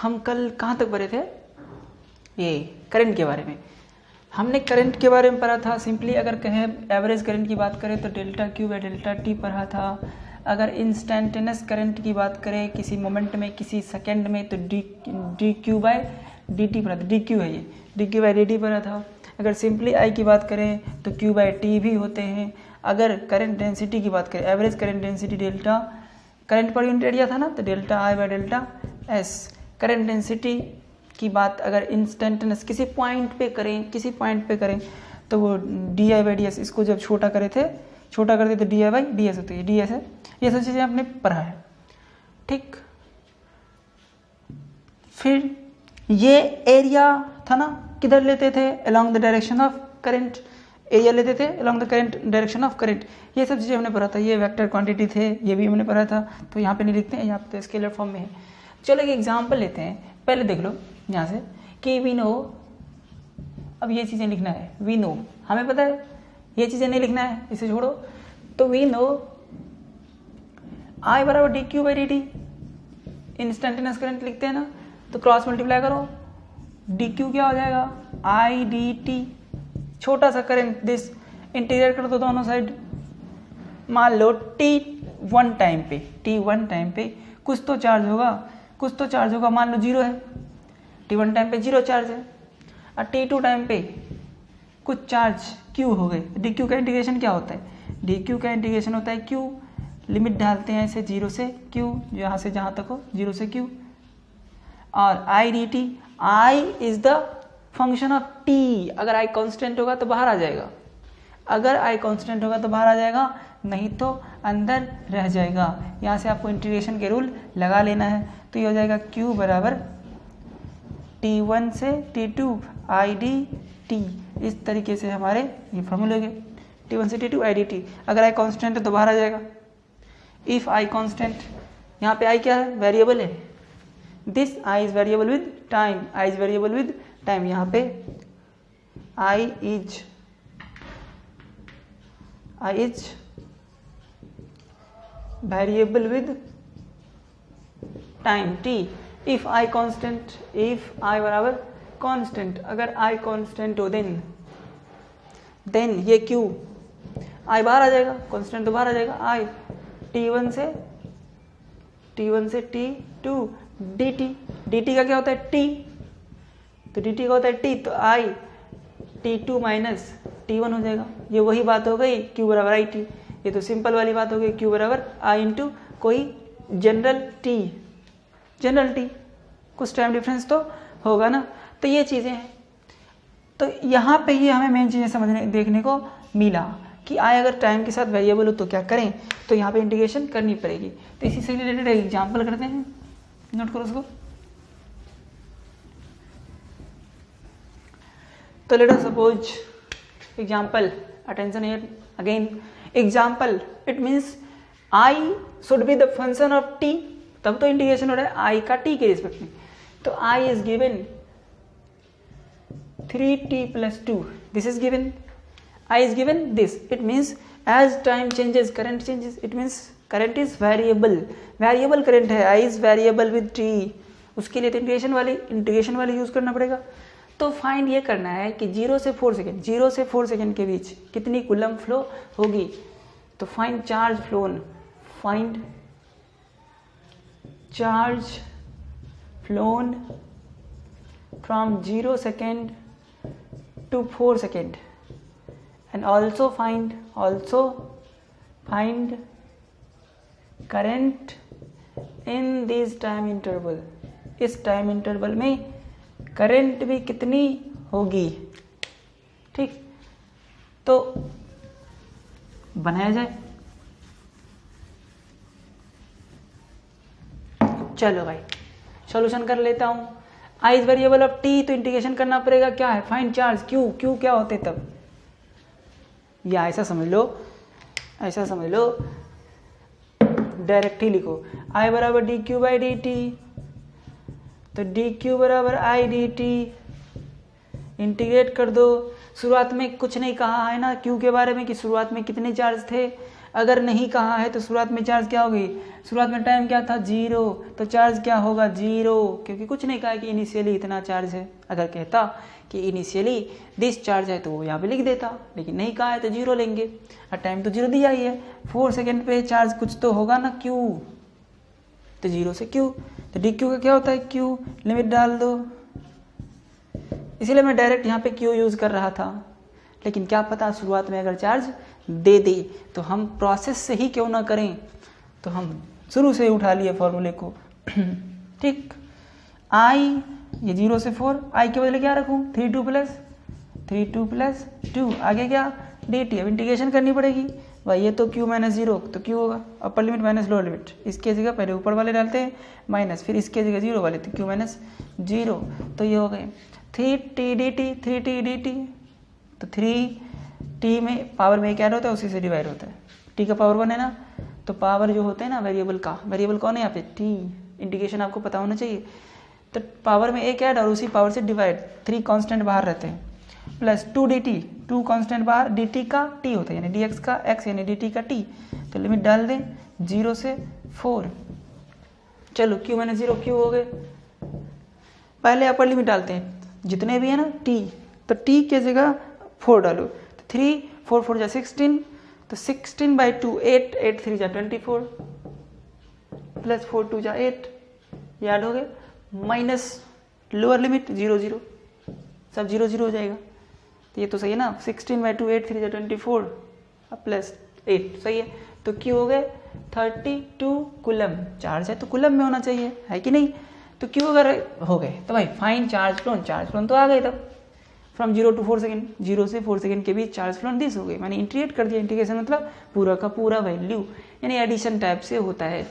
हम कल कहाँ तक पढ़े थे, ये करंट के बारे में। हमने करंट के बारे में पढ़ा था। सिंपली अगर कहें एवरेज करंट की बात करें तो delta Q by delta T पढ़ा था। अगर इंस्टेंटेनियस करंट की बात करें किसी मोमेंट में, किसी सेकंड में, तो D Q by D T पढ़ा था। डी क्यू है ये, D Q by D T पढ़ा था। अगर सिंपली आई की बात करें तो क्यू बाय टी भी होते हैं। अगर करंट डेंसिटी की बात करें, average current density delta, current per unit area था ना, तो delta I by delta S. Current density की बात अगर इंस्टेंटेनियस किसी पॉइंट पे करें तो वो D I by D S, इसको जब छोटा करते तो D I by D S होती है, डी एस है। ये सब चीज़ें आपने पढ़ा है, ठीक। फिर ये एरिया था ना, किधर लेते थे, along the direction of current, area लेते थे along the current direction of current. ये सब चीज़ें हमने पढ़ा था। ये वेक्टर क्वांटिटी थे, ये भी हमने पढ़ा था। तो यहाँ पे नहीं लिखते हैं, यहाँ पे तो स्केलर फॉर्म में है। चलो एक एग्जाम्पल लेते हैं। पहले देख लो यहाँ से कि वी नो, अब ये चीज़ें लिखना है। वी नो, हमें पता है, ये चीज़ें नहीं लिखना है, इसे छोड़ो। तो वी नो आई बराबर D Q by D T, instantaneous current लिखते हैं ना, तो क्रॉस मल्टीप्लाई करो, डी क्यू क्या हो जाएगा, आई डी टी, छोटा सा करंट, दिस इंटीग्रेट कर दो दोनों साइड। मान लो टी वन टाइम पे कुछ तो चार्ज होगा, मान लो 0 है, टी वन टाइम पे 0 चार्ज है, और टी टू टाइम पे कुछ चार्ज क्यू हो गए। डी क्यू का इंटीग्रेशन क्या होता है, डी क्यू का इंटीग्रेशन होता है क्यू, लिमिट डालते हैं ऐसे 0 से क्यू, यहाँ से जहाँ तक हो 0 से क्यू। और I D T, I is the function of T. अगर आई कांस्टेंट होगा तो बाहर आ जाएगा, नहीं तो अंदर रह जाएगा। यहाँ से आपको इंटीग्रेशन के रूल लगा लेना है। तो ये हो जाएगा Q बराबर T1 से T2 आई डी टी। इस तरीके से हमारे ये फॉर्मूले हो गए, T1 से T2 आई डी टी। अगर आई कांस्टेंट है तो बाहर आ जाएगा। इफ आई कांस्टेंट, यहाँ पे आई क्या है, वेरिएबल है। This I is variable with time, यहाँ पे I is variable with time t। If I बराबर कांस्टेंट, अगर आई कांस्टेंट हो देन ये q, आई बाहर आ जाएगा, कांस्टेंट तो बाहर आ जाएगा। आई t1 से t2 dt का क्या होता है t, तो dt का होता है t, तो आई t2 माइनस t1 हो जाएगा। ये वही बात हो गई q बराबर आई टी। ये तो सिंपल वाली बात हो गई, q बराबर आई इंटू कोई जनरल t, कुछ टाइम डिफरेंस तो होगा ना। तो ये चीज़ें हैं। तो यहाँ पे ये हमें मेन चीज़ें देखने को मिला कि आई अगर टाइम के साथ वेरिएबल हो तो क्या करें, तो यहाँ पे इंटीग्रेशन करनी पड़ेगी। तो इसी से रिलेटेड एग्जाम्पल करते हैं, नोट करो उसको। तो let us suppose example, attention here again, example, it means I should be the function of T, तब तो इंटीग्रेशन हो रहा है आई का टी के रिस्पेक्ट में। तो I is given 3t plus 2, this is given, I is given this, it means as time changes current changes, it means current is variable current है, I is variable with t, उसके लिए तो integration वाली use करना पड़ेगा। तो find ये करना है कि 0 से 4 सेकेंड के बीच कितनी कूलम फ्लो होगी। तो find charge phloem from 0 second to 4 second, and also find current in this time interval। इस टाइम इंटरवल में करंट भी कितनी होगी, ठीक। तो बनाया जाए, चलो भाई सॉल्यूशन कर लेता हूं। आई इज वेरिएबल ऑफ टी, तो इंटीग्रेशन करना पड़ेगा, क्या है, फाइंड चार्ज क्यू क्या होते तब, या ऐसा समझ लो डायरेक्ट ही लिखो, आई बराबर D Q by D T, तो डी क्यू बराबर आई डी टी, इंटीग्रेट कर दो। शुरुआत में कुछ नहीं कहा है ना क्यू के बारे में कि शुरुआत में कितने चार्ज थे, अगर नहीं कहा है तो शुरुआत में चार्ज क्या होगी, शुरुआत में टाइम क्या था 0, तो चार्ज क्या होगा 0, क्योंकि कुछ नहीं कहा है कि इनिशियली इतना चार्ज है। अगर कहता कि इनिशियली दिस चार्ज है तो वो यहाँ पे लिख देता, लेकिन नहीं कहा है तो 0 लेंगे, और टाइम तो 0 दिया ही है। 4 सेकेंड पे चार्ज कुछ तो होगा ना Q, तो 0 से Q, तो डी क्यू का क्या होता है Q, लिमिट डाल दो। इसीलिए मैं डायरेक्ट यहाँ पे Q यूज़ कर रहा था, लेकिन क्या पता शुरुआत में अगर चार्ज दे दे तो हम प्रोसेस से ही क्यों ना करें, तो हम शुरू से ही उठा लिए फॉर्मूले को। ठीक, आई ये 0 से 4, आई के बदले क्या रखूँ 3 2 प्लस 2, आगे क्या dt, अब इंटीग्रेशन करनी पड़ेगी भाई, ये तो q माइनस 0 तो q होगा, upper limit minus lower limit, इसके जगह पहले ऊपर वाले डालते हैं माइनस, फिर इसके जगह 0 वाले तो q माइनस 0, तो ये हो गए 3t dt, तो 3t में पावर में एक ऐड होता है उसी से डिवाइड होता है, t का पावर 1 है ना, तो पावर जो होते हैं ना वेरिएबल का, वेरिएबल कौन है यहाँ पे t, इंटीग्रेशन आपको पता होना चाहिए, तो पावर में एक ऐड और उसी पावर से डिवाइड, 3 कांस्टेंट बाहर रहते हैं, प्लस 2 dt, 2 कांस्टेंट बाहर, dt का t होता है यानी dx का x यानी dt का t, तो लिमिट डाल दें 0 से 4, चलो q माइनस 0 q हो गए। पहले अपर लिमिट डालते हैं जितने भी है ना t, तो t के जगह 4 डालो, तो 3 4 4 जा 16, तो 16/2 8 8 3 जा 24 प्लस 4 2 जा 8, याद हो गए, माइनस लोअर लिमिट 0 0, सब 0 0 हो जाएगा, तो ये तो सही है ना, 16/2 8 3 जा 24 प्लस 8 सही है, तो Q हो गए 32 कूलम, चार्ज है तो कूलम में होना चाहिए है कि नहीं, तो Q अगर हो गए तो भाई फाइन चार्ज फ्लोन तो आ गए तब, फ्रॉम 0 to 4 सेकेंड, 0 से 4 सेकेंड के बीच चार्ज फ्लोन दिस हो गई, मैंने इंटीग्रेट कर दिया, इंटीग्रेशन मतलब पूरा का पूरा वैल्यू यानी एडिशन टाइप से होता है,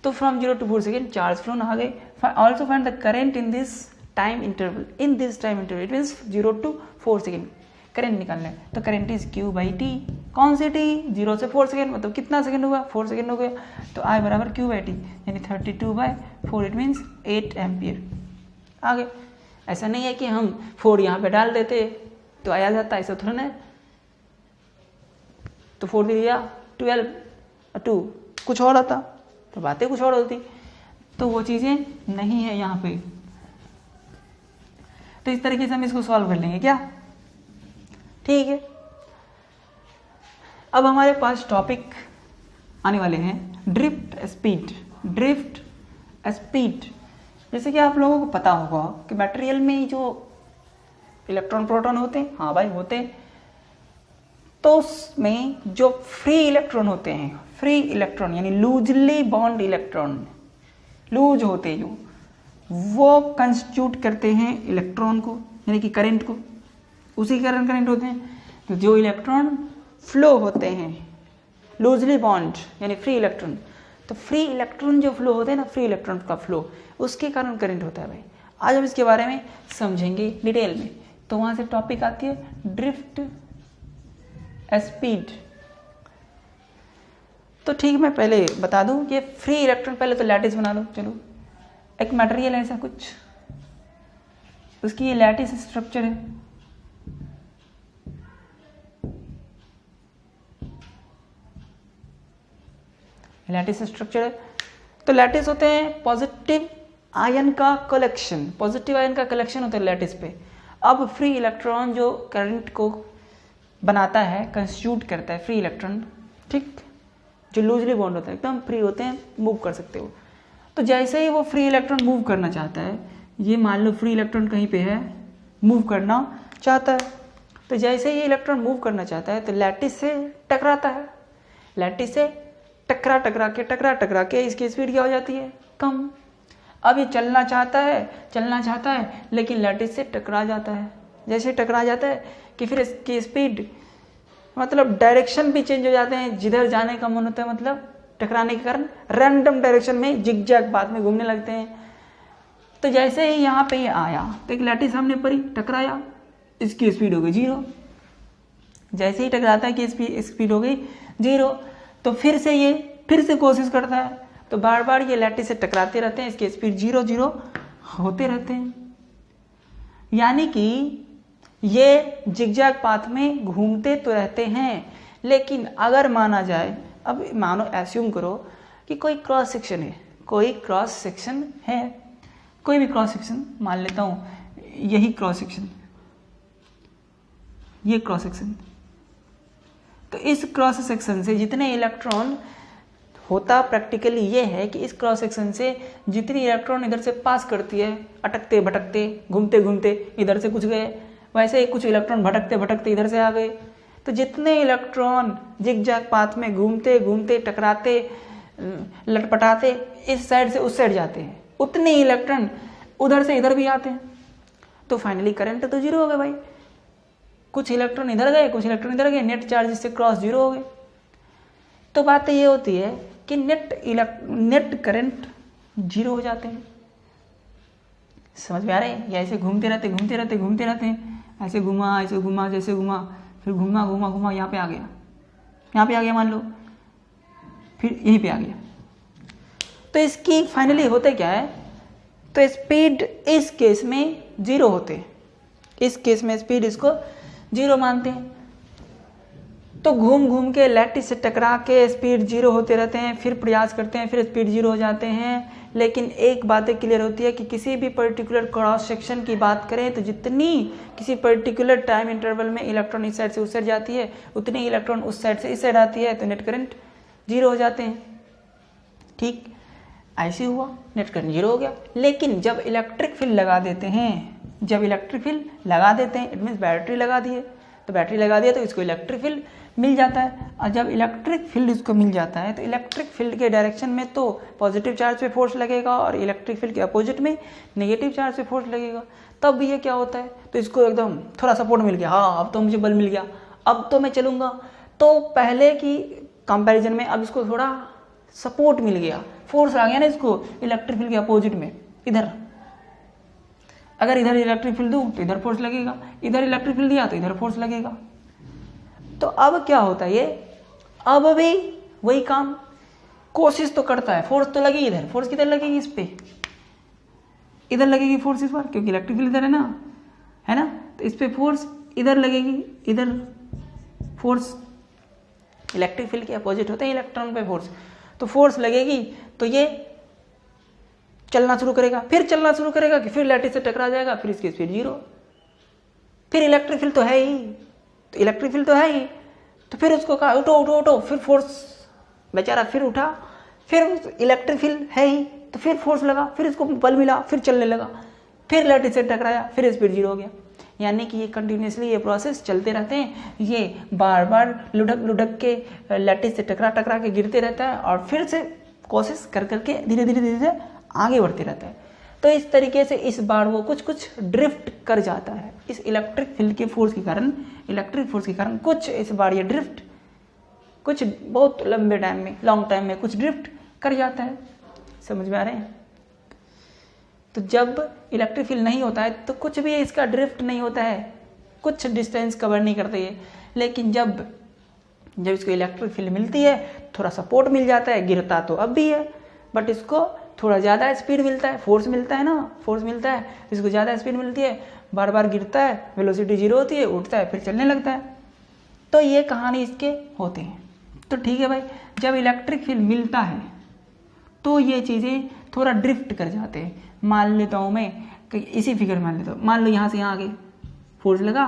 तो from 0 to 4 second charge flown आ गए। Also find the current in this time interval, in this time interval it means 0 to 4 second current निकालना है, तो करंट इज Q/T, कौन सी T 0 से 4 सेकेंड मतलब कितना सेकेंड हुआ 4 सेकेंड हो गया, तो I बराबर Q/T यानी 32/4 इट मीन्स 8 एम्पियर। आगे ऐसा नहीं है कि हम 4 यहाँ पे डाल देते तो आया जाता, ऐसा थोड़ा ना, तो 4 दे दिया 12 2 कुछ और आता तो बातें कुछ और होती, तो वो चीज़ें नहीं है यहाँ पे, तो इस तरीके से हम इसको सॉल्व कर लेंगे क्या, ठीक है। अब हमारे पास टॉपिक आने वाले हैं ड्रिफ्ट स्पीड। जैसे कि आप लोगों को पता होगा कि मटेरियल में जो इलेक्ट्रॉन प्रोटॉन होते हैं, हाँ भाई होते हैं, तो उसमें जो फ्री इलेक्ट्रॉन होते हैं, फ्री इलेक्ट्रॉन यानी लूजली बॉन्ड इलेक्ट्रॉन, लूज होते हैं जो, वो कंस्टिट्यूट करते हैं इलेक्ट्रॉन को यानी कि करंट को, उसी के कारण करंट होते हैं। तो जो इलेक्ट्रॉन फ्लो होते हैं लूजली बॉन्ड यानी फ्री इलेक्ट्रॉन, तो फ्री इलेक्ट्रॉन जो फ्लो होते हैं ना, फ्री इलेक्ट्रॉन का फ्लो, उसके कारण करंट होता है भाई। आज हम इसके बारे में समझेंगे डिटेल में, तो वहाँ से टॉपिक आती है ड्रिफ्ट स्पीड। तो ठीक, मैं पहले बता दूं कि फ्री इलेक्ट्रॉन, पहले तो लैटिस बना लो, चलो एक मटेरियल है ऐसा कुछ, उसकी ये लैटिस स्ट्रक्चर है, लैटिस स्ट्रक्चर है, तो लैटिस होते हैं पॉजिटिव आयन का कलेक्शन, पॉजिटिव आयन का कलेक्शन होता है लैटिस पे। अब फ्री इलेक्ट्रॉन जो करंट को बनाता है, कंस्टिट्यूट करता है फ्री इलेक्ट्रॉन, ठीक, जो लूजली बॉन्ड होता है एकदम फ्री होते हैं, मूव कर सकते हो। तो जैसे ही वो फ्री इलेक्ट्रॉन मूव करना चाहता है, ये मान लो फ्री इलेक्ट्रॉन कहीं पे है, मूव करना चाहता है, तो जैसे ही ये इलेक्ट्रॉन मूव करना चाहता है तो लैटिस से टकराता है, लैटिस से टकरा के इसकी स्पीड क्या हो जाती है, कम। अब ये चलना चाहता है लेकिन लैटिस से टकरा जाता है, जैसे टकरा जाता है कि फिर इसकी स्पीड मतलब डायरेक्शन भी चेंज हो जाते हैं, जिधर जाने का मन होता है, मतलब टकराने के कारण रैंडम डायरेक्शन में जिग-जैग बाद में घूमने लगते हैं। तो जैसे ही यहाँ पे आया तो एक लैटिस सामने पड़ी, टकराया, इसकी स्पीड हो गई 0, जैसे ही टकराता है कि स्पीड हो गई 0, तो फिर से कोशिश करता है, तो बार बार ये लैटिस से टकराते रहते हैं, इसके स्पीड 0 0 होते रहते हैं, यानी कि ये जिगजैग पाथ में घूमते तो रहते हैं, लेकिन अगर माना जाए अब मानो एस्यूम करो कि कोई क्रॉस सेक्शन है, कोई क्रॉस सेक्शन है, कोई भी क्रॉस सेक्शन मान लेता हूँ, यही क्रॉस सेक्शन, ये क्रॉस सेक्शन। तो इस क्रॉस सेक्शन से जितने इलेक्ट्रॉन होता प्रैक्टिकली ये है कि इस क्रॉस सेक्शन से जितनी इलेक्ट्रॉन इधर से पास करती है, अटकते भटकते घूमते घूमते इधर से कुछ गए, वैसे ही कुछ इलेक्ट्रॉन भटकते भटकते इधर से आ गए। तो जितने इलेक्ट्रॉन जिगजैग पाथ में घूमते घूमते टकराते लटपटाते इस साइड से उस साइड जाते हैं, उतने इलेक्ट्रॉन उधर से इधर भी आते हैं। तो फाइनली करंट तो जीरो हो गया भाई, कुछ इलेक्ट्रॉन इधर गए कुछ इलेक्ट्रॉन इधर गए, नेट चार्ज इससे क्रॉस जीरो हो गए। तो बात ये होती है कि नेट करंट जीरो हो जाते हैं। समझ में आ रहे हैं? या ऐसे घूमते रहते घूमते रहते घूमते रहते हैं, ऐसे घुमा जैसे घुमा, फिर घुमा घुमा घुमा यहाँ पे आ गया, यहाँ पे आ गया मान लो, फिर यहीं पे आ गया। तो इसकी फाइनली होते क्या है, तो स्पीड इस केस में जीरो होते हैं, इस केस में स्पीड इसको जीरो मानते हैं। तो घूम घूम के लैटिस से टकरा के स्पीड जीरो होते रहते हैं, फिर प्रयास करते हैं, फिर स्पीड जीरो हो जाते हैं। लेकिन एक बात क्लियर होती है कि किसी भी पर्टिकुलर क्रॉस सेक्शन की बात करें तो जितनी किसी पर्टिकुलर टाइम इंटरवल में इलेक्ट्रॉन इस साइड से उस साइड जाती है, उतनी इलेक्ट्रॉन उस साइड से इस साइड आती है, तो नेट करंट जीरो हो जाते हैं। ठीक ऐसे हुआ, नेट करंट जीरो हो गया। लेकिन जब इलेक्ट्रिक फील्ड लगा देते हैं, जब इलेक्ट्रिक फील्ड लगा देते हैं, इट मीन्स बैटरी लगा दिए, तो बैटरी लगा दिया तो इसको इलेक्ट्रिक फील्ड मिल जाता है। और जब इलेक्ट्रिक फील्ड इसको मिल जाता है तो इलेक्ट्रिक फील्ड के डायरेक्शन में तो पॉजिटिव चार्ज पे फोर्स लगेगा और इलेक्ट्रिक फील्ड के अपोजिट में नेगेटिव चार्ज पे फोर्स लगेगा। तब भी ये क्या होता है, तो इसको एकदम थोड़ा सपोर्ट मिल गया, हाँ अब तो मुझे बल मिल गया, अब तो मैं चलूँगा। तो पहले की कंपैरिजन में अब इसको थोड़ा सपोर्ट मिल गया, फोर्स आ गया ना इसको इलेक्ट्रिक फील्ड के अपोजिट में। इधर अगर इधर इलेक्ट्रिक फील्ड दूँ तो इधर फोर्स लगेगा, इधर इलेक्ट्रिक फील्ड दिया तो इधर फोर्स लगेगा। तो अब क्या होता है, ये अब भी वही काम कोशिश तो करता है, फोर्स तो लगेगी इधर, फोर्स किधर लगेगी, इस पे इधर लगेगी फोर्स इस बार, क्योंकि इलेक्ट्रिक फील्ड इधर है ना, तो इस पे फोर्स इधर लगेगी, इधर फोर्स इलेक्ट्रिक फील्ड के अपोजिट होते हैं इलेक्ट्रॉन पे फोर्स, तो फोर्स लगेगी तो ये चलना शुरू करेगा, फिर चलना शुरू करेगा कि फिर लैटिस से टकरा जाएगा, फिर इसकी स्पीड जीरो। फिर इलेक्ट्रिक फील्ड तो है ही, तो इलेक्ट्रिक फील्ड तो है ही, तो फिर उसको कहा उठो उठो उठो, फिर फोर्स बेचारा फिर उठा, फिर इलेक्ट्रिक फील्ड है ही तो फिर फोर्स लगा, फिर इसको बल मिला, फिर चलने लगा, फिर लैटिस से टकराया, फिर स्पीड जीरो हो गया। यानी कि ये कंटिन्यूसली ये प्रोसेस चलते रहते हैं, ये बार बार लुढ़क लुढ़क के लैटिस से टकरा टकरा के गिरते रहता है और फिर से कोशिश कर करके धीरे धीरे धीरे धीरे आगे बढ़ते रहता है। तो इस तरीके से इस बार वो कुछ कुछ ड्रिफ्ट कर जाता है, इस इलेक्ट्रिक फील्ड के फोर्स के कारण, इलेक्ट्रिक फोर्स के कारण कुछ इस बार ये ड्रिफ्ट कुछ बहुत लंबे टाइम में, लॉन्ग टाइम में कुछ ड्रिफ्ट कर जाता है। समझ में आ रहे हैं? तो जब इलेक्ट्रिक फील्ड नहीं होता है तो कुछ भी इसका ड्रिफ्ट नहीं होता है, कुछ डिस्टेंस कवर नहीं करते ये। लेकिन जब इसको इलेक्ट्रिक फील्ड मिलती है, थोड़ा सपोर्ट मिल जाता है, गिरता तो अब भी है बट इसको थोड़ा ज़्यादा स्पीड मिलता है, फोर्स मिलता है ना, फोर्स मिलता है, इसको ज़्यादा स्पीड मिलती है, बार बार गिरता है, वेलोसिटी जीरो होती है, उठता है, फिर चलने लगता है। तो ये कहानी इसके होते हैं। तो ठीक है भाई, जब इलेक्ट्रिक फील्ड मिलता है तो ये चीज़ें थोड़ा ड्रिफ्ट कर जाते हैं। मान लेता हूँ मैं कि इसी फिगर मान लेता हूँ, मान लो यहाँ से यहाँ आगे फोर्स लगा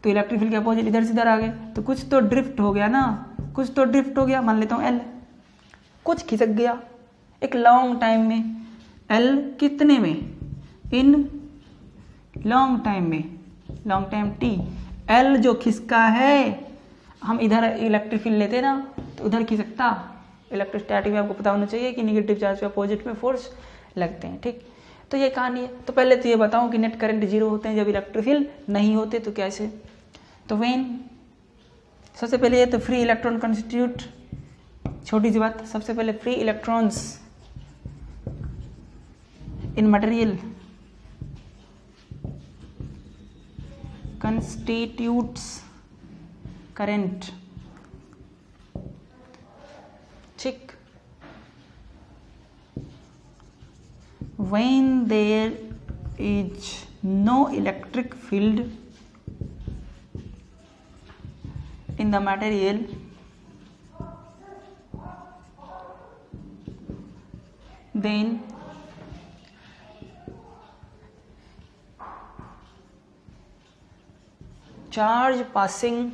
तो इलेक्ट्रिक फील्ड के अपोजिट इधर से इधर आ गए, तो कुछ तो ड्रिफ्ट हो गया ना, कुछ तो ड्रिफ्ट हो गया। मान लेता हूँ एल, कुछ खिसक गया एक लॉन्ग टाइम में। एल कितने में? इन लॉन्ग टाइम में, लॉन्ग टाइम टी। एल जो खिसका है, हम इधर इलेक्ट्रिक फील्ड लेते ना तो उधर खिसकता। इलेक्ट्रोस्टैटिक में आपको पता होना चाहिए कि नेगेटिव चार्ज के अपोजिट में फोर्स लगते हैं। ठीक, तो ये कहानी है। तो पहले तो ये बताऊं कि नेट करंट जीरो होते हैं जब इलेक्ट्रिक फील्ड नहीं होते, तो कैसे? तो व्हेन, सबसे पहले ये तो फ्री इलेक्ट्रॉन कंस्टिट्यूट, छोटी सी बात, सबसे पहले free electrons in material constitutes current। ठीक, when there is no electric field in the material, then charge passing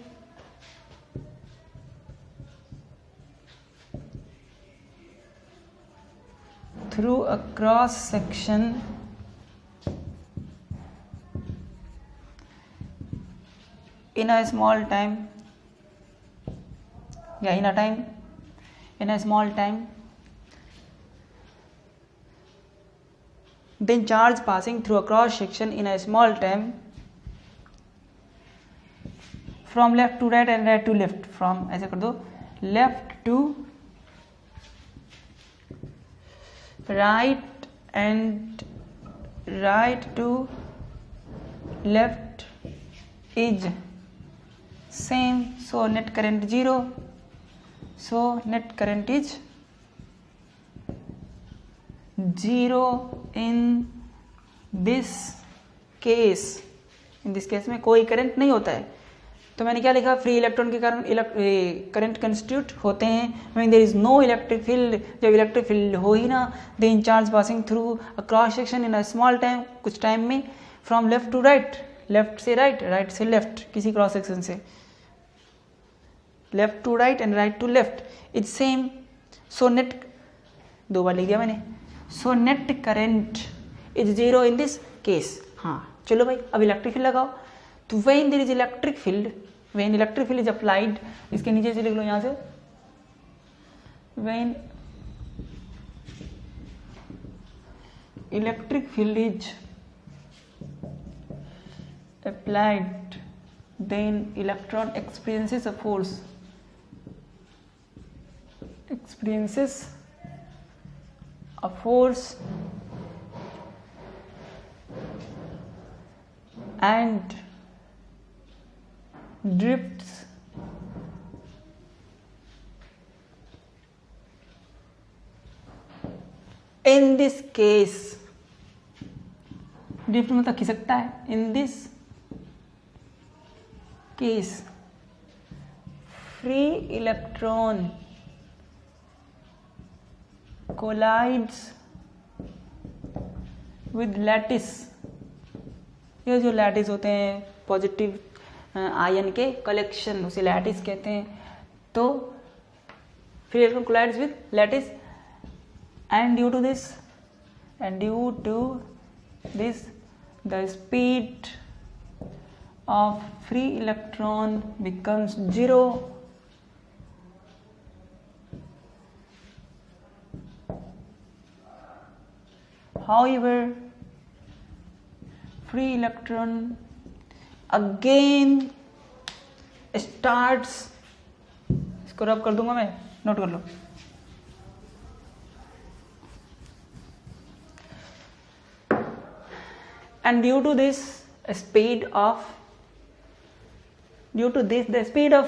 through a cross section in a small time, in a small time, then charge passing through a cross section in a small time from left to right and right to left, from ऐसे कर दो left to right and right to left is same, so net current 0, so net current is 0 in this case. in this case में कोई current नहीं होता है, तो मैंने क्या लिखा, फ्री इलेक्ट्रॉन के कारण करंट कंस्टिट्यूट होते हैं when there is no electric field, जब इलेक्ट्रिक फील्ड हो ही ना, then charge passing through a cross section in a small time, कुछ टाइम में, from left to right, left से राइट, राइट से लेफ्ट, किसी क्रॉस सेक्शन से left to right and right to left is same, so net, दो बार लिख दिया मैंने, so net current is 0 in this case. हाँ चलो भाई अब इलेक्ट्रिक फील्ड लगाओ, तो when there is electric field, when electric field is applied, इसके नीचे से लिख लो यहां से, when electric field is applied then electron experiences a force, experiences a force and drifts in this case, drift मतलब खिसकता है, in this case free electron collides with lattice, ये जो लैटिस होते हैं पॉजिटिव आयन के कलेक्शन, उसे lattice कहते हैं, तो free electron collides with lattice and due to this the speed of free electron becomes 0. However, free electron again starts, इसको रब कर दूंगा मैं, नोट कर लो, and due to this the speed of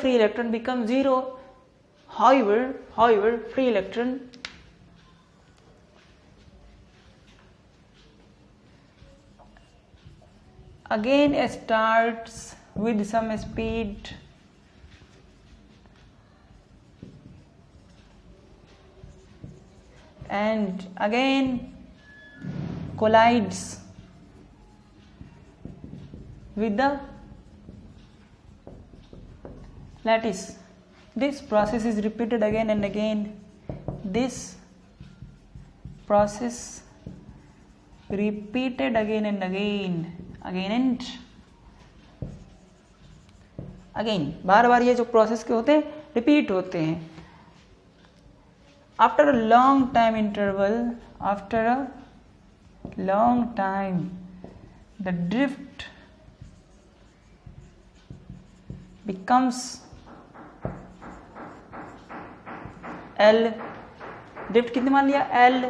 free electron becomes 0. However, free electron again starts with some speed and again collides with the lattice. This process is repeated again and again. This process repeated again and again and again, बार बार ये जो process के होते हैं repeat होते हैं. After a long time interval, after a long time the drift becomes L. Drift कितने मान लिया, L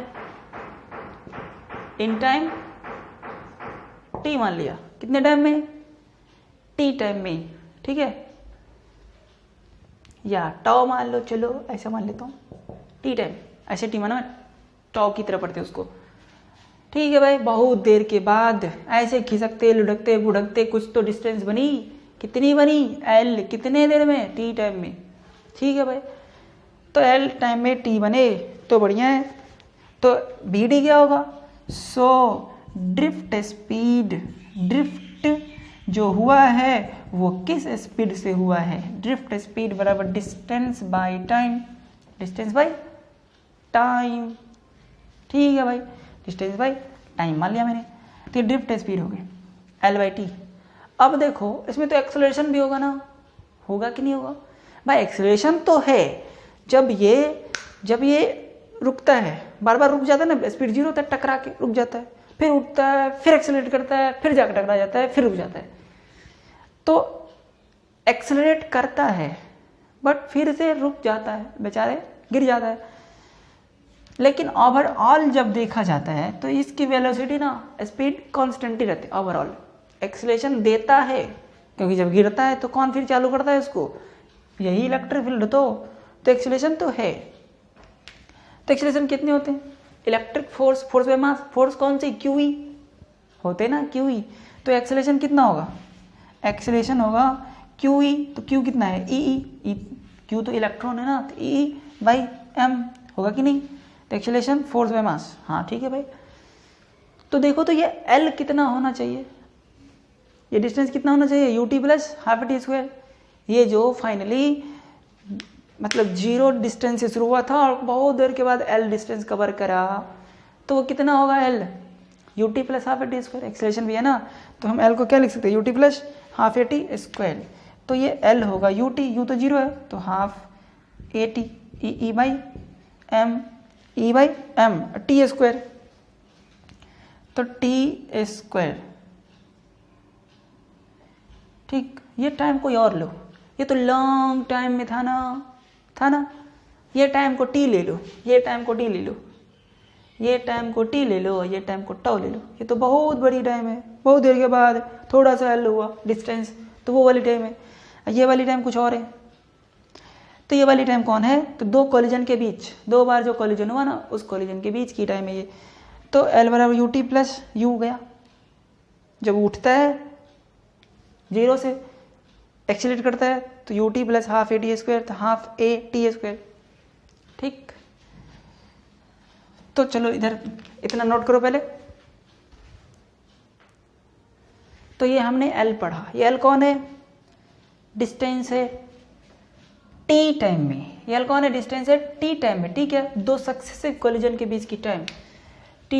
इन टाइम T मान लिया, कितने टाइम में, T टाइम में, ठीक है, या टाउ मान लो, चलो ऐसा मान लेता हूँ, T टाइम, ऐसे T माना, टाउ की तरह पढ़ते हैं उसको, ठीक है भाई. बहुत देर के बाद ऐसे खिसकते लुढ़कते बुढ़कते कुछ तो डिस्टेंस बनी, कितनी बनी, L, कितने देर में, T टाइम में, ठीक है भाई. तो L टाइम में T बने तो बढ़िया है. तो बी डी क्या होगा? सो ड्रिफ्ट स्पीड, ड्रिफ्ट जो हुआ है वो किस स्पीड से हुआ है? ड्रिफ्ट स्पीड बराबर distance by time, distance by time. ठीक है भाई, डिस्टेंस बाय टाइम मान लिया मैंने। तो ये ड्रिफ्ट स्पीड हो गई L/T। अब देखो इसमें तो एक्सेलरेशन भी होगा ना, होगा कि नहीं होगा भाई? एक्सेलरेशन तो है, जब ये रुकता है, बार बार रुक जाता है ना, स्पीड 0 होता है, टकरा के रुक जाता है, फिर उठता है, फिर एक्सेलरेट करता है, फिर जाकर टकरा जाता है, फिर रुक जाता है। तो एक्सेलरेट करता है बट फिर से रुक जाता है, बेचारे गिर जाता है। लेकिन ओवरऑल जब देखा जाता है तो इसकी वेलोसिटी ना, स्पीड कांस्टेंट ही रहती है ओवरऑल। एक्सेलरेशन देता है क्योंकि जब गिरता है तो कौन फिर चालू करता है इसको? यही इलेक्ट्रिक फील्ड। तो एक्सेलरेशन तो है। तो एक्सेलरेशन कितने होते हैं? Electric force, force by mass, force कौन सी? QE होते ना, QE। तो एक्सेलरेशन कितना होगा? एक्सेलरेशन होगा QE। तो Q कितना है? EE। Q तो इलेक्ट्रॉन है ना, तो EE/m होगा कि नहीं? तो एक्सेलरेशन फोर्स बाय मास। हाँ ठीक है भाई। तो देखो तो ये L कितना होना चाहिए? ये डिस्टेंस कितना होना चाहिए? UT + ½ ये जो फाइनली मतलब 0 डिस्टेंस से शुरू हुआ था और बहुत देर के बाद L डिस्टेंस कवर करा, तो वो कितना होगा? L UT + ½ एक्सेलरेशन भी है ना, तो हम L को क्या लिख सकते हैं? UT + ½ तो ये L होगा UT, U तो 0 है, तो ½ EE/m, E/m T²। तो T²। ठीक, ये टाइम कोई और लो, ये तो लॉन्ग टाइम में था ना, ये टाइम को T ले लो, ये टाइम को T ले लो, ये टाइम को T ले लो, ये टाइम को टाउ ले लो। ये तो बहुत बड़ी टाइम है, बहुत देर के बाद थोड़ा सा L हुआ डिस्टेंस, तो वो वाली टाइम है। ये वाली टाइम कुछ और है। तो ये वाली टाइम कौन है? तो दो कॉलिजन के बीच, 2 बार जो कॉलिजन हुआ ना, उस कॉलिजन के बीच की टाइम है ये। तो L = UT + U गया। जब उठता है 0 से, एक्सीलरेट करता है, तो UT + ½ तो ½ ठीक। तो चलो इधर इतना नोट करो पहले। तो ये हमने L पढ़ा। ये L कौन है? डिस्टेंस है T टाइम में। ये L कौन है? डिस्टेंस है T टाइम में। ठीक है, 2 सक्सेसिव कोलिजन के बीच की टाइम। T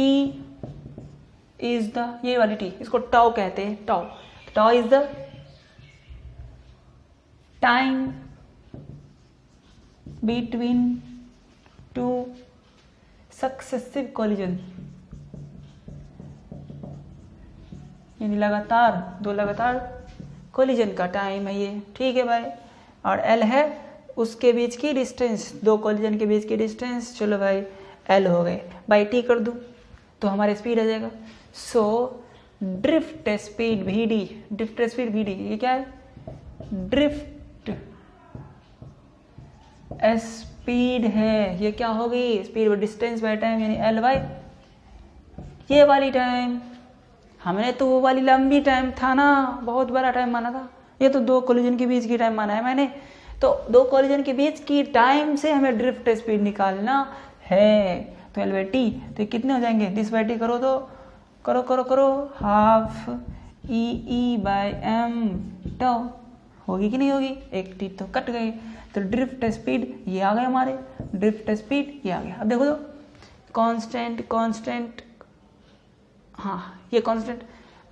इज द, ये वाली T, इसको टाउ कहते हैं, tau is the time between 2 successive collision, यानी दो लगातार कोलिजन का टाइम है ये। ठीक है भाई। और L है उसके बीच की डिस्टेंस, 2 कोलिजन के बीच की डिस्टेंस। चलो भाई L हो गए, बाई T कर दूँ तो हमारे स्पीड आ जाएगा। So drift speed VD, drift speed VD ये क्या है? ड्रिफ्ट स्पीड है। ये क्या होगी? स्पीड डिस्टेंस बाय टाइम, यानी L/, ये वाली टाइम। हमने तो वो वाली लंबी टाइम था ना, बहुत बड़ा टाइम माना था। ये तो 2 कोलिजन के बीच की टाइम माना है मैंने। तो 2 कोलिजन के बीच की टाइम से हमें ड्रिफ्ट स्पीड निकालना है। तो L/T, तो कितने हो जाएंगे? दिस/T करो तो करो ½ EE/m टाउ होगी कि नहीं होगी? एक T तो कट गई। तो ड्रिफ्ट स्पीड ये आ गए हमारे, ड्रिफ्ट स्पीड ये आ गया। अब देखो तो कांस्टेंट, हाँ ये कांस्टेंट।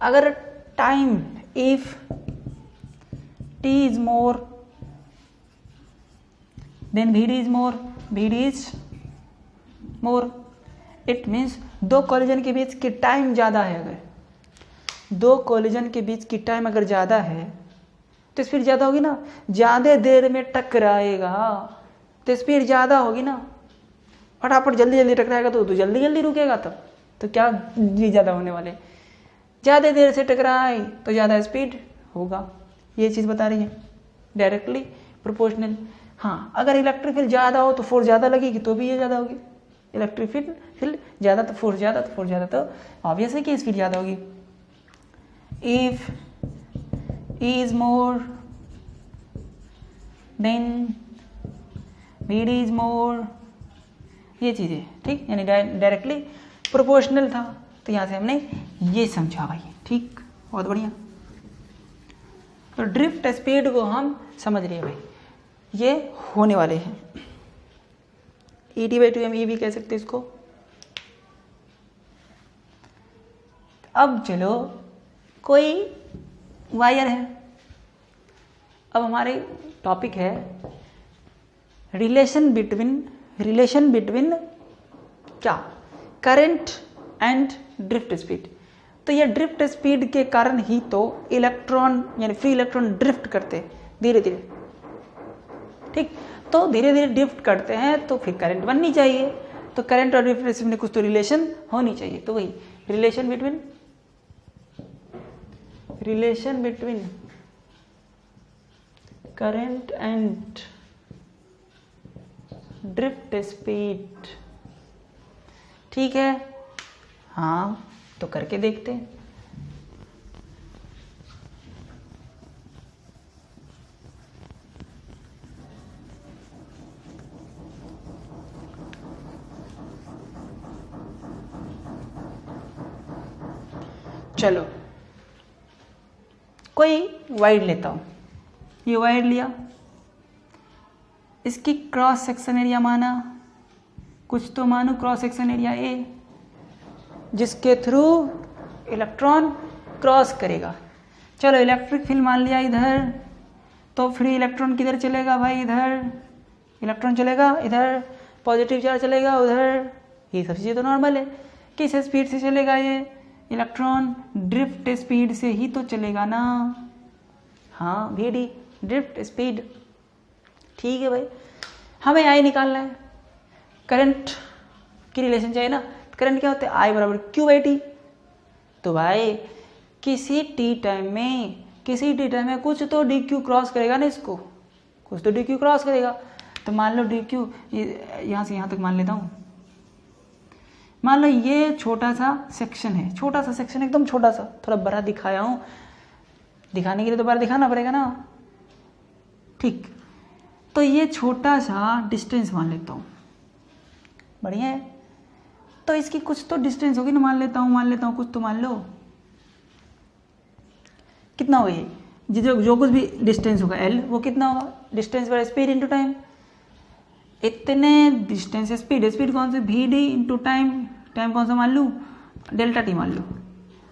अगर time, if T is more then VD is more, it means 2 collision के बीच की टाइम ज़्यादा है। अगर 2 कोलिजन के बीच की टाइम अगर ज़्यादा है तो स्पीड ज़्यादा होगी ना। ज़्यादा देर में टकराएगा तो स्पीड ज़्यादा होगी ना। फटाफट जल्दी टकराएगा तो जल्दी रुकेगा, तब तो क्या जी ज़्यादा होने वाले। ज़्यादा देर से टकराए तो ज़्यादा स्पीड होगा। ये चीज़ बता रही है, डायरेक्टली प्रोपोर्शनल। हाँ, अगर इलेक्ट्रिक फील्ड ज़्यादा हो तो फोर्स ज़्यादा लगेगी, तो भी ये ज़्यादा होगी। इलेक्ट्रिक फील्ड ज़्यादा तो फोर्स ज़्यादा, तो ऑब्वियस है कि स्पीड ज़्यादा होगी। If E is more then VD is more ये चीज़ें, ठीक, यानी डायरेक्टली प्रोपोर्शनल था, तो यहाँ से हमने ये समझा भाई, ठीक, बहुत बढ़िया। तो ड्रिफ्ट स्पीड को हम समझ रहे हैं भाई, ये होने वाले हैं, ET/2m ये भी कह सकते हैं इसको। अब चलो कोई वायर है, अब हमारे टॉपिक है रिलेशन बिटवीन क्या, करंट एंड ड्रिफ्ट स्पीड। तो ये ड्रिफ्ट स्पीड के कारण ही तो इलेक्ट्रॉन यानी फ्री इलेक्ट्रॉन ड्रिफ्ट करते धीरे धीरे, ठीक, तो धीरे धीरे ड्रिफ्ट करते हैं, तो फिर करंट बननी चाहिए, तो करंट और ड्रिफ्ट स्पीड में कुछ तो रिलेशन होनी चाहिए, तो वही relation between current and drift speed, ठीक है, हाँ, तो करके देखते हैं। चलो कोई वायर लेता हूं, ये वायर लिया, इसकी क्रॉस सेक्शन एरिया माना, कुछ तो मानो क्रॉस सेक्शन एरिया ए, जिसके थ्रू इलेक्ट्रॉन क्रॉस करेगा। चलो इलेक्ट्रिक फील्ड मान लिया इधर, तो फ्री इलेक्ट्रॉन किधर चलेगा भाई, इधर इलेक्ट्रॉन चलेगा, इधर पॉजिटिव चार्ज चलेगा, उधर, ये सब चीज़ें तो नॉर्मल है। किस स्पीड से चलेगा ये इलेक्ट्रॉन, ड्रिफ्ट स्पीड से ही तो चलेगा ना, हाँ VD ड्रिफ्ट स्पीड, ठीक है भाई। हमें आई निकालना है, करंट की रिलेशन चाहिए ना, करंट क्या होता है, I बराबर Q/T। तो भाई किसी टी टाइम में कुछ तो DQ क्रॉस करेगा ना, इसको कुछ तो DQ क्रॉस करेगा। तो मान लो DQ यहाँ से यहाँ तक मान लेता हूँ, मान लो ये छोटा सा सेक्शन है, छोटा सा सेक्शन, एकदम छोटा सा, थोड़ा बड़ा दिखाया हूँ, दिखाने के लिए तो बार दिखाना पड़ेगा ना, ठीक। तो ये छोटा सा डिस्टेंस मान लेता हूँ, बढ़िया है। तो इसकी कुछ तो डिस्टेंस होगी ना, मान लेता हूँ कुछ तो मान लो, कितना होगा ये, जो कुछ भी डिस्टेंस होगा L, वो कितना होगा, distance by speed into time, इतने डिस्टेंस स्पीड कौन सी, VD इंटू टाइम कौन सा मान लूँ, ΔT मान लूँ।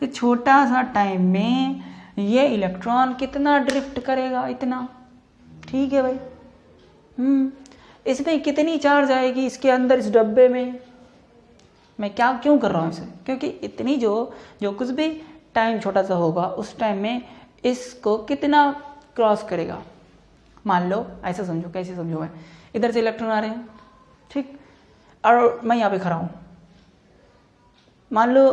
ये छोटा सा टाइम में ये इलेक्ट्रॉन कितना ड्रिफ्ट करेगा, इतना, ठीक है भाई। इसमें कितनी चार्ज आएगी इसके अंदर, इस डब्बे में, मैं क्यों कर रहा हूँ इसे, क्योंकि इतनी जो कुछ भी टाइम छोटा सा होगा उस टाइम में इसको कितना क्रॉस करेगा, मान लो ऐसा समझो, कैसे समझो, मैं इधर से इलेक्ट्रॉन आ रहे हैं, ठीक, और मैं यहाँ पे खड़ा हूँ, मान लो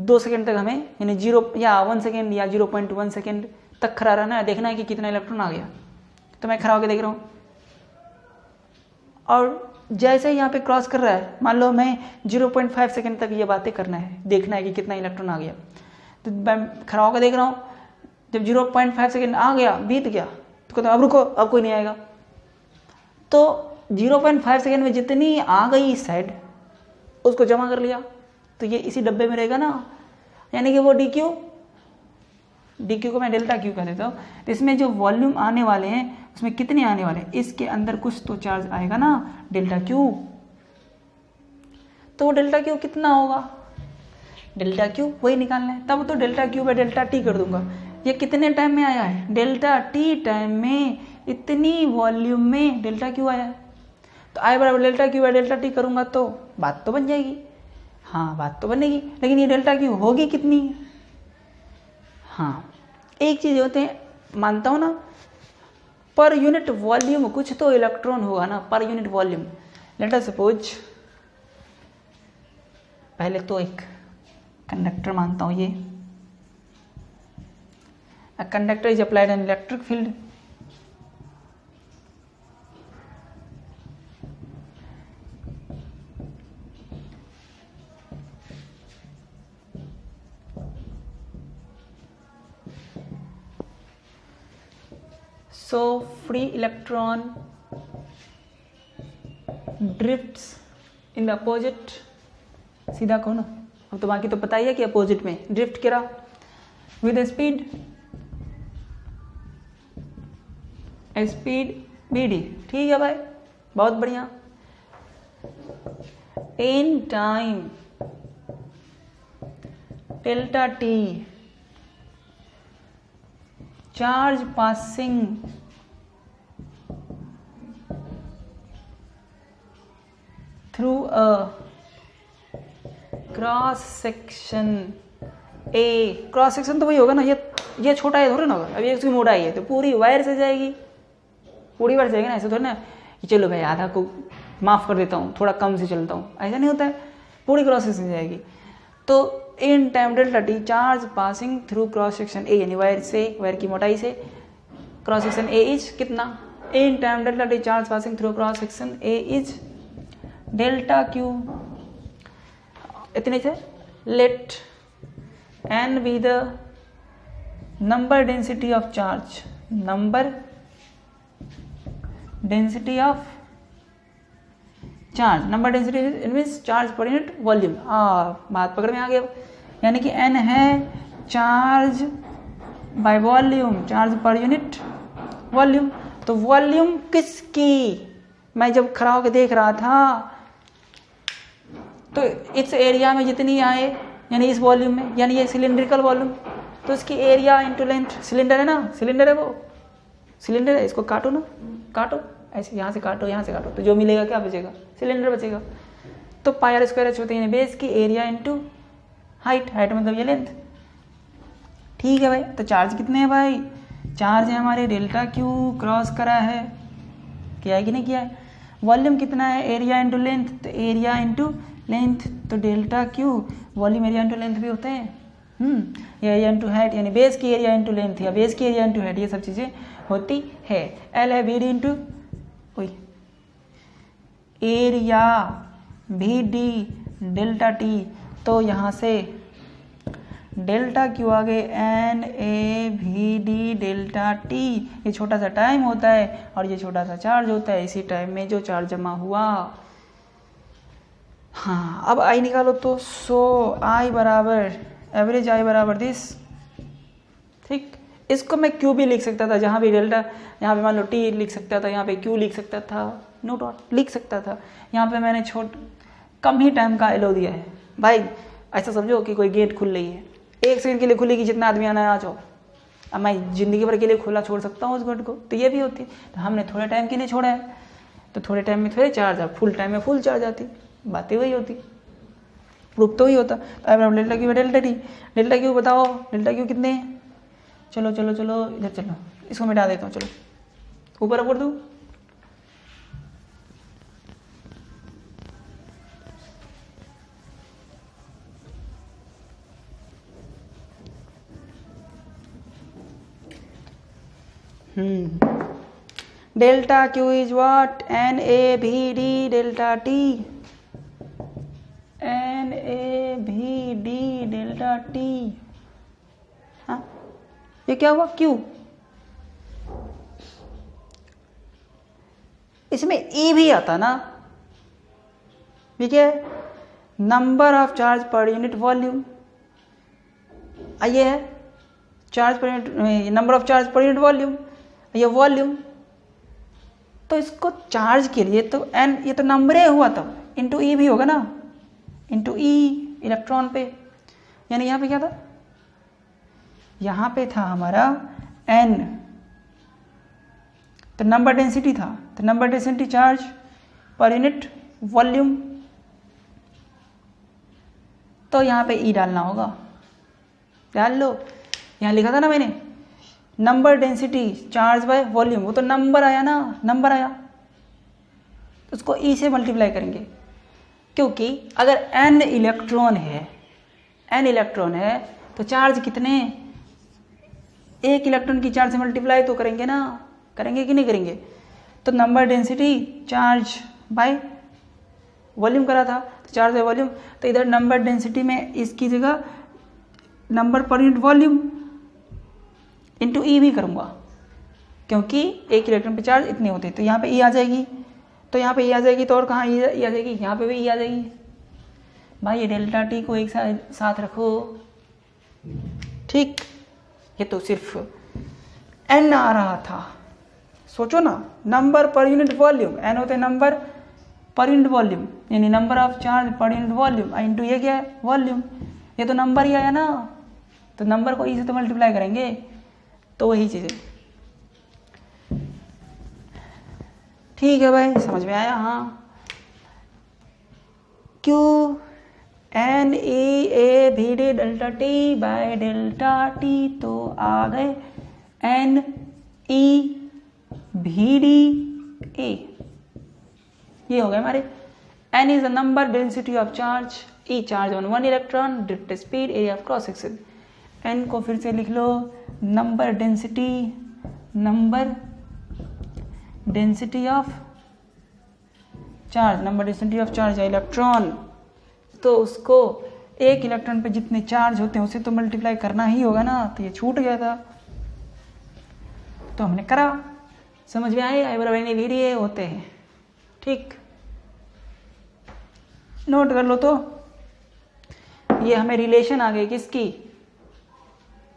2 सेकेंड तक हमें, यानी 0 या 1 सेकेंड या 0.1 सेकेंड तक खड़ा रहना है, देखना है कि कितना इलेक्ट्रॉन आ गया। तो मैं खड़ा होकर देख रहा हूँ, और जैसे ही यहाँ पे क्रॉस कर रहा है, मान लो मैं 0.5 सेकेंड तक ये बातें करना है, देखना है कि कितना इलेक्ट्रॉन आ गया। तो मैं खड़ा होकर देख रहा हूँ, जब 0.5 सेकेंड आ गया, बीत गया, तो कहता हूँ अब रुको, अब कोई नहीं आएगा। तो 0.5 सेकेंड में जितनी आ गई इस साइड, उसको जमा कर लिया, तो ये इसी डब्बे में रहेगा ना, यानी कि वो DQ को मैं ΔQ कह देता हूँ। तो इसमें जो वॉल्यूम आने वाले हैं उसमें कितने आने वाले हैं, इसके अंदर कुछ तो चार्ज आएगा ना, ΔQ। तो वो ΔQ कितना होगा, ΔQ वही निकालना है, तब तो ΔQ/ΔT कर दूंगा। ये कितने टाइम में आया है, ΔT टाइम में, इतनी वॉल्यूम में ΔQ आया है। तो I बराबर ΔQ/ΔT करूंगा तो बात तो बन जाएगी, हाँ बात तो बनेगी, लेकिन ये ΔQ होगी कितनी, हाँ एक चीज़ होते हैं, मानता हूँ ना, पर यूनिट वॉल्यूम कुछ तो इलेक्ट्रॉन होगा ना, पर unit volume. Let us suppose, पहले तो एक कंडक्टर मानता हूँ, ये a conductor is applied an electric field, so free electron drifts in the opposite, सीधा कहो ना, अब तो बाकी तो पता ही है कि अपोजिट में ड्रिफ्ट करा विद स्पीड bd, ठीक है भाई, बहुत बढ़िया। इन time delta T charge passing through a cross section A, cross section तो वही होगा ना, ये छोटा है थोड़ा ना होगा, अभी इसकी मोटाई है तो पूरी वायर से जाएगी, पूरी वायर से जाएगी ना, ऐसे थोड़ा ना कि चलो भाई आधा को माफ कर देता हूँ, थोड़ा कम से चलता हूँ, ऐसा नहीं होता है, पूरी क्रॉस सेक्शन जाएगी। तो इन time delta T charge passing through cross section ए, यानी वायर से, वायर की मोटाई से क्रॉस सेक्शन ए इज कितना, in time delta T charge passing through cross section A is delta Q, इतने से। Let N be the number density of charge, number density of charge, number density means charge per unit volume. बात पकड़ में आ गया, यानी कि n है charge by volume, charge per unit volume. तो वॉल्यूम किसकी, मैं जब खड़ा होकर देख रहा था तो इस एरिया में जितनी आए, यानी इस वॉल्यूम में, यानी ये सिलिंड्रिकल वॉल्यूम, तो इसकी एरिया इंटू लेंथ, सिलेंडर है ना, सिलेंडर है वो, सिलेंडर है, इसको काटो ना, काटो ऐसे, यहाँ से काटो, यहाँ से काटो, तो जो मिलेगा क्या बचेगा, सिलेंडर बचेगा। तो पाई आर स्क्वायर एच होते हैं बेस की एरिया इंटू हाइट, हाइट मतलब ये लेंथ, ठीक है भाई। तो चार्ज कितने हैं भाई, चार्ज है हमारे डेल्टा क्यू, क्रॉस करा है, किया है कि नहीं किया है। वॉल्यूम कितना है, एरिया इंटू लेंथ, तो एरिया इंटू लेंथ, तो delta Q volume area into length भी होते हैं। ये एरिया इंटू हाइट, यानी बेस की एरिया इंटू लेंथ या बेस की एरिया इंटू हाइट, ये सब चीज़ें होती है। एल है B D into area B D delta T, तो यहाँ से डेल्टा क्यू आ गए N A V D delta T, ये छोटा सा टाइम होता है और ये छोटा सा चार्ज होता है, इसी टाइम में जो चार्ज जमा हुआ। हाँ, अब आई निकालो तो, सो आई बराबर एवरेज आई बराबर दिस, ठीक। इसको मैं क्यू भी लिख सकता था, जहाँ भी डेल्टा, यहाँ पे मान लो टी लिख सकता था, यहाँ पे क्यू लिख सकता था, नो डॉट लिख सकता था। यहाँ पे मैंने कम ही टाइम का एलो दिया है भाई, ऐसा समझो कि कोई गेट खुल रही है, 1 सेकंड के लिए खुलेगी, जितना आदमी आना है आ जाओ। अब मैं जिंदगी भर के लिए खुला छोड़ सकता हूँ उस गेट को, तो ये भी होती है। तो हमने थोड़े टाइम के लिए छोड़ा है, तो थोड़े टाइम में थोड़े चार्ज, फुल टाइम में फुल चार्ज आती, बातें वही होती, प्रूफ तो वही होता। तो अब delta Q delta T, delta Q बताओ, डेल्टा क्यू कितने हैं, चलो चलो चलो इधर चलो, इसको मिटा देता हूँ, चलो ऊपर ऊपर दूँ। Delta Q is what, N A भी D delta T, N A भी डी डेल्टा टी। हाँ, ये क्या हुआ, क्यू, इसमें ई भी आता ना, ये क्या है, number of charge per unit volume, ये है charge per unit, number of charge per unit volume, ये वॉल्यूम। तो इसको चार्ज के लिए तो एन, ये तो नंबर हुआ था, इंटू ई भी होगा ना, इंटू ई इलेक्ट्रॉन पे, यानी यहाँ पे क्या था, यहाँ पे था हमारा एन, तो नंबर डेंसिटी था, तो number density charge per unit volume, तो यहाँ पे ई डालना होगा, डाल लो। यहाँ लिखा था ना मैंने, number density charge by volume, वो तो नंबर आया ना, नंबर आया, तो उसको ई से मल्टीप्लाई करेंगे, क्योंकि अगर n इलेक्ट्रॉन है, n इलेक्ट्रॉन है तो चार्ज कितने, एक इलेक्ट्रॉन की चार्ज से मल्टीप्लाई तो करेंगे ना, करेंगे कि नहीं करेंगे। तो number density charge by volume करा था, तो चार्ज बाय वॉल्यूम, तो इधर नंबर डेंसिटी में इसकी जगह नंबर पर यूनिट वॉल्यूम इंटू ई भी करूँगा, क्योंकि एक इलेक्ट्रॉन पे चार्ज इतने होते हैं, तो यहाँ पे ई आ जाएगी। तो यहाँ पे ई आ जाएगी, तो और कहाँ ई आ जाएगी, यहाँ पे भी ई आ जाएगी। भाई ये डेल्टा टी को एक साथ रखो, ठीक। ये तो सिर्फ एन आ रहा था, सोचो ना, नंबर पर यूनिट वॉल्यूम, एन होते हैं नंबर पर यूनिट वॉल्यूम, यानी number of charge per unit volume, into ये क्या है, वॉल्यूम। ये तो नंबर ही आया ना, तो नंबर को ई से तो मल्टीप्लाई करेंगे, तो वही चीज़ है। ठीक है भाई, समझ में आया। हाँ, क्यू एन ई ए भी D delta T by delta T, तो आ गए एन ई भी डी ए, ये हो गए हमारे। N is the number density of charge, E charge on one electron, drift speed, area of cross section. N को फिर से लिख लो, number density of charge, number density of charge है इलेक्ट्रॉन, तो उसको एक इलेक्ट्रॉन पे जितने चार्ज होते हैं उसे तो मल्टीप्लाई करना ही होगा ना, तो ये छूट गया था, तो हमने करा। समझ में आए, आई बराबर एन वी डी ए होते हैं, ठीक। नोट कर लो, तो ये हमें रिलेशन आ गई किसकी,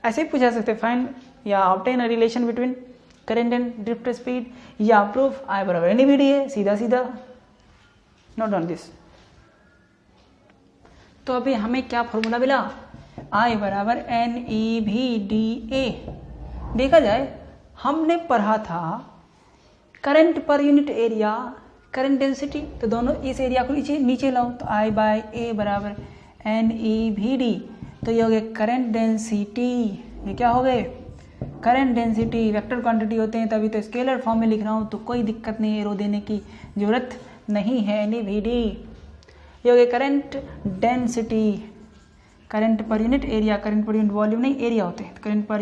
ऐसे ही पूछा सकते, फाइंड या obtain a relation between current and drift speed, या प्रूफ आई बराबर एन वी डी ए, सीधा सीधा। Note on this. तो अभी हमें क्या फॉर्मूला मिला, आई बराबर एन ई भी डी ए। देखा जाए हमने पढ़ा था current per unit area, current density, तो दोनों इस एरिया को नीचे लाओ, तो आई बाय ए बराबर एन ई भी डी, तो ये हो गए करंट डेंसिटी। ये क्या हो गए, करंट डेंसिटी। वेक्टर क्वांटिटी होते हैं तभी तो स्केलर फॉर्म में लिख रहा हूँ, तो कोई दिक्कत नहीं है, एरो देने की जरूरत नहीं है, एन ई भी डी। ये हो गए current density, current per unit area, current पर यूनिट वॉल्यूम नहीं, एरिया होते हैं, करंट पर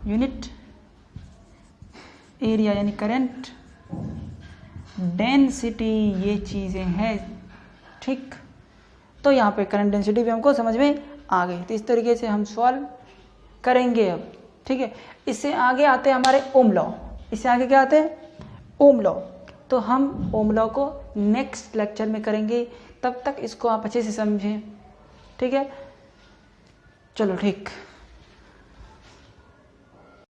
यूनिट एरिया यानी करंट डेंसिटी, ये चीज़ें हैं, ठीक। तो यहाँ पे करंट डेंसिटी भी हमको समझ में आ गई, तो इस तरीके से हम सॉल्व करेंगे अब, ठीक है। इससे आगे आते हैं हमारे ओम लॉ, इससे आगे क्या आते हैं, ओम लॉ। तो हम ओम लॉ को नेक्स्ट लेक्चर में करेंगे, तब तक इसको आप अच्छे से समझें, ठीक है। चलो ठीक।